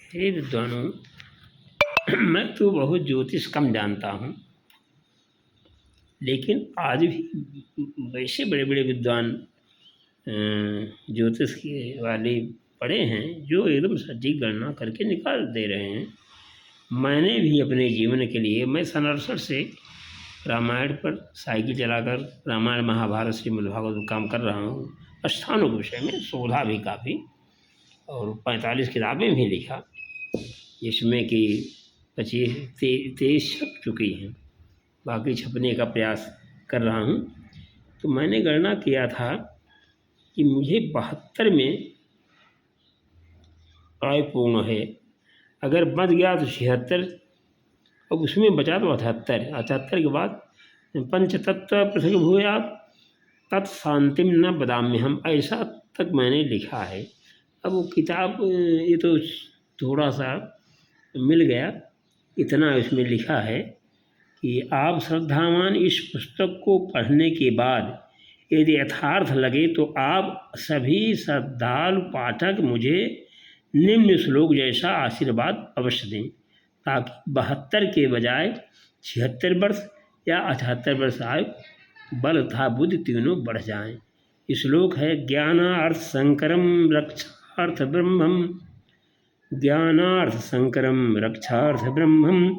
हे विद्वानों, मैं तो बहुत ज्योतिष कम जानता हूँ, लेकिन आज भी वैसे बड़े बड़े विद्वान ज्योतिष के वाले पढ़े हैं जो एकदम सटीक गणना करके निकाल दे रहे हैं। मैंने भी अपने जीवन के लिए, मैं सन 68 से रामायण पर साइकिल चलाकर रामायण महाभारत श्रीमद्भागवत में काम कर रहा हूँ। स्थानों के विषय में शोधा भी काफ़ी, और 45 किताबें भी लिखा, जिसमें कि 23 छप चुकी हैं, बाकी छपने का प्रयास कर रहा हूँ। तो मैंने गणना किया था कि मुझे 72 में आय पूर्ण है, अगर बच गया तो 76, अब उसमें बचा तो 78। 78 के बाद पंचतत्व पृथक भूयात् तत्शांतिम न बदाम्यहम्, ऐसा तक मैंने लिखा है। अब वो किताब ये तो थोड़ा सा मिल गया, इतना इसमें लिखा है कि आप श्रद्धावान इस पुस्तक को पढ़ने के बाद यदि यथार्थ लगे तो आप सभी श्रद्धालु पाठक मुझे निम्न श्लोक जैसा आशीर्वाद अवश्य दें, ताकि 72 के बजाय 76 वर्ष या 78 वर्ष आयु, बल तथा बुद्धि तीनों बढ़ जाएं। श्लोक है ज्ञानार्थ संकरम रक्षार्थ ब्रह्मम, ज्ञानार्थ संकरम रक्षार्थ ब्रह्मम,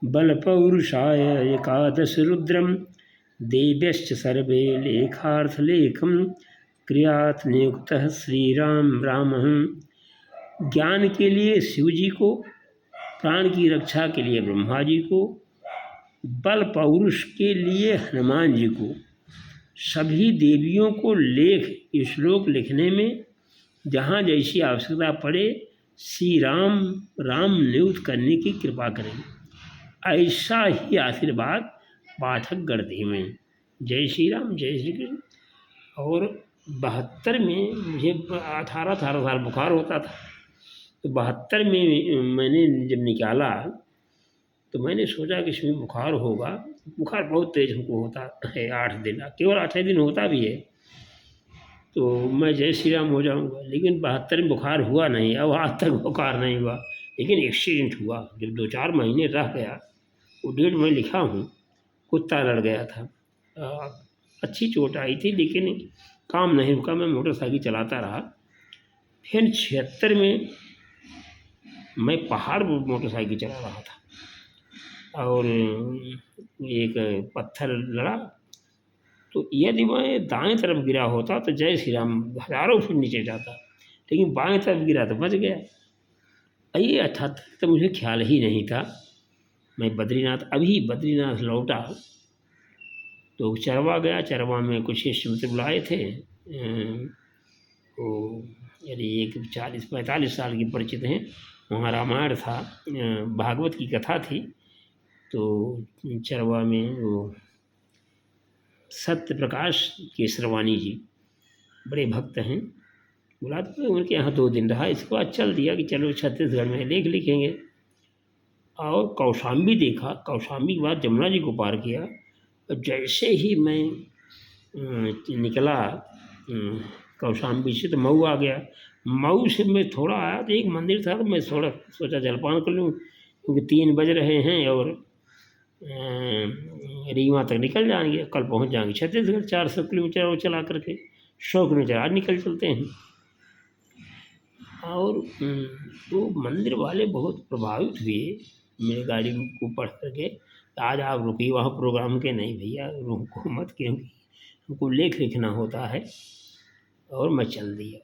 बल पौरुषाय एकादश रुद्रम, देव्यश्च सर्वे लेखार्थ लेखम, क्रियार्थ नियुक्तः श्री राम रामः। ज्ञान के लिए शिव जी को, प्राण की रक्षा के लिए ब्रह्मा जी को, बल पौरुष के लिए हनुमान जी को, सभी देवियों को लेख श्लोक लिखने में जहाँ जैसी आवश्यकता पड़े श्री राम राम नियुक्त करने की कृपा करें। ऐसा ही आशीर्वाद पाठक गढ़ में। जय श्री राम, जय श्री कृष्ण। और 72 में मुझे 18 साल बुखार होता था, तो 72 में मैंने जब निकाला तो मैंने सोचा कि इसमें बुखार होगा। बुखार बहुत तेज हमको होता है, 8 दिन, केवल 8 दिन होता भी है, तो मैं जय श्री राम हो जाऊंगा। लेकिन 72 में बुखार हुआ नहीं, अब आज तक बुखार नहीं हुआ। लेकिन एक्सीडेंट हुआ, जब 2-4 महीने रह गया, वो डेट मैं लिखा हूँ, कुत्ता लड़ गया था। अच्छी चोट आई थी, लेकिन काम नहीं रुका, मैं मोटरसाइकिल चलाता रहा। फिर 76 में मैं पहाड़ पर मोटरसाइकिल चला रहा था और एक पत्थर लड़ा, तो यदि मैं दाएं तरफ गिरा होता तो जय श्री राम हज़ारों फुट नीचे जाता, लेकिन बाएं तरफ गिरा तो बच गया। ये 78 तो मुझे ख्याल ही नहीं था। मैं बद्रीनाथ लौटा तो चरवा गया। चरवा में कुछ शिष्य मित्र बुलाए थे, वो यानी एक 40-45 साल के परिचित हैं। वहाँ रामायण था, भागवत की कथा थी। तो चरवा में वो सत्य प्रकाश केसरवानी जी बड़े भक्त हैं, बुलाते थे। उनके यहाँ 2 दिन रहा, इसके बाद चल दिया कि चलो छत्तीसगढ़ में लेख लिखेंगे। और कौशाम्बी देखा, कौशाम्बी के बाद जमुना जी को पार किया। और जैसे ही मैं निकला कौशाम्बी से तो मऊ आ गया। मऊ से मैं थोड़ा आया तो एक मंदिर था, तो मैं थोड़ा सोचा जलपान कर लूँ, क्योंकि 3 बज रहे हैं और रीवा तक निकल जाएंगे, कल पहुंच जाएंगे छत्तीसगढ़। 400 किलोमीटर और चला करके 100 किलोमीटर आज निकल चलते हैं। और वो मंदिर वाले बहुत प्रभावित हुए मेरी गाड़ी को पढ़ करके, आज आप रुकिए वहाँ प्रोग्राम के। नहीं भैया रुको मत, क्योंकि हमको लेख लिखना होता है। और मैं चल दिया,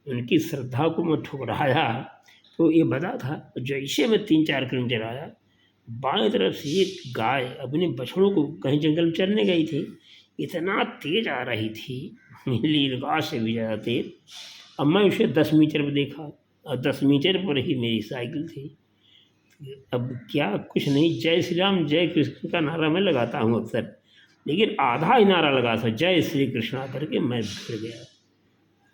उनकी श्रद्धा को मैं ठुकराया। तो ये बता था, जैसे मैं 3-4 किलोमीटर आया, बाएं तरफ से एक गाय अपने बछड़ों को कहीं जंगल में चरने गई थी, इतना तेज आ रही थी, नीलगाय से भी ज़्यादा तेज। अब मैं उसे 10 मीटर पर देखा, और 10 मीटर पर ही मेरी साइकिल थी। अब क्या, कुछ नहीं, जय श्री राम जय कृष्ण का नारा मैं लगाता हूँ अक्सर, लेकिन आधा ही नारा लगा था जय श्री कृष्णा करके मैं भिड़ गया।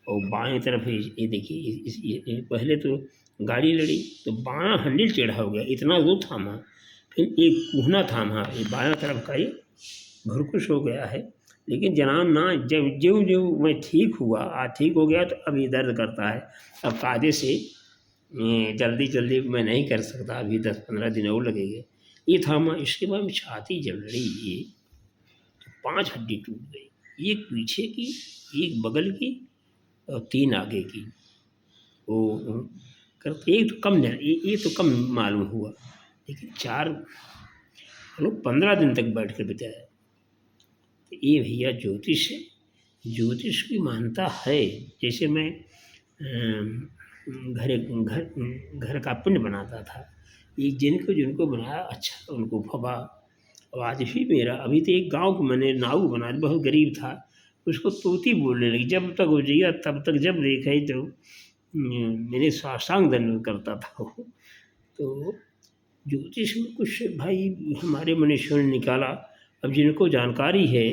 और बाएं तरफ ये देखिए, पहले तो गाड़ी लड़ी तो बायां हैंडल टेढ़ा हो गया, इतना दूर थामा, फिर एक कूहना थामा, ये बायां तरफ का ये भरकुश हो गया है। लेकिन जनाब ना, जब जो मैं ठीक हुआ, ठीक हो गया, तो अब ये दर्द करता है। अब कायदे से जल्दी जल्दी मैं नहीं कर सकता, अभी 10-15 दिन और लगेंगे। ये थामा, इसके बाद में छाती जल रही है, तो 5 हड्डी टूट गई, एक पीछे की, एक बगल की और 3 आगे की। वो करते एक तो कम ये तो कम मालूम हुआ, लेकिन 4 लोग 15 दिन तक बैठ कर बिताया। तो ये भैया ज्योतिष है, ज्योतिष की मान्यता है। जैसे मैं घर का पिंड बनाता था, ये जिनको बनाया अच्छा उनको फबा। और आज भी मेरा, अभी तो एक गांव को मैंने नाऊ बना, बहुत गरीब था, उसको तोती बोलने लगी। जब तक वो जिया तब तक जब देखे तो मेरे साष्टांग दंड करता था वो। तो ज्योतिष में कुछ भाई हमारे मनुष्यों ने निकाला। अब जिनको जानकारी है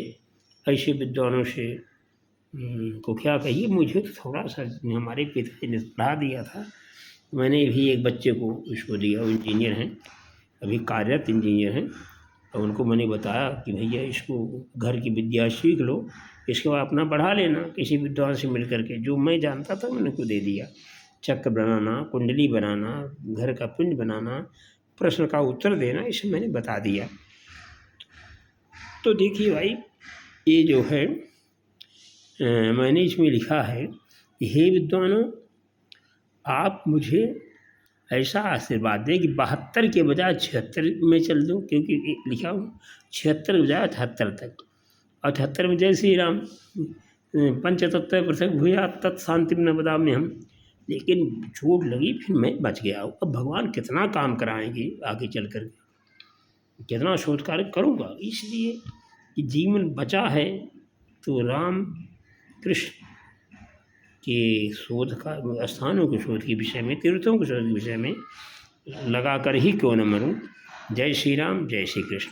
ऐसे विद्वानों से को क्या कहिए, मुझे तो थोड़ा सा हमारे पिताजी ने पढ़ा दिया था, मैंने भी एक बच्चे को उसको दिया, वो इंजीनियर हैं, अभी कार्यरत इंजीनियर हैं। और उनको मैंने बताया कि भैया इसको घर की विद्या सीख लो, इसके बाद अपना बढ़ा लेना किसी विद्वान से मिल करके। जो मैं जानता था मैंने उनको दे दिया, चक्र बनाना, कुंडली बनाना, घर का पिंड बनाना, प्रश्न का उत्तर देना, इसे मैंने बता दिया। तो देखिए भाई, ये जो है मैंने इसमें लिखा है, हे विद्वानों, आप मुझे ऐसा आशीर्वाद दें कि 72 के बजाय 76 में चल दूँ, क्योंकि लिखा हूँ 76 के बजाय 78 तक। और 78 में जय श्री राम, पंचतत्व पृथक भूयात् तत्शांतिं न वदाम्यहम्। लेकिन चोट लगी, फिर मैं बच गया। अब भगवान कितना काम कराएंगे आगे चल कर, कितना शोध कार्य करूँगा, इसलिए कि जीवन बचा है तो राम कृष्ण के शोध का, स्थानों के शोध के विषय में, तीर्थों के शोध के विषय में लगा कर ही क्यों न मरूं। जय श्री राम, जय श्री कृष्ण।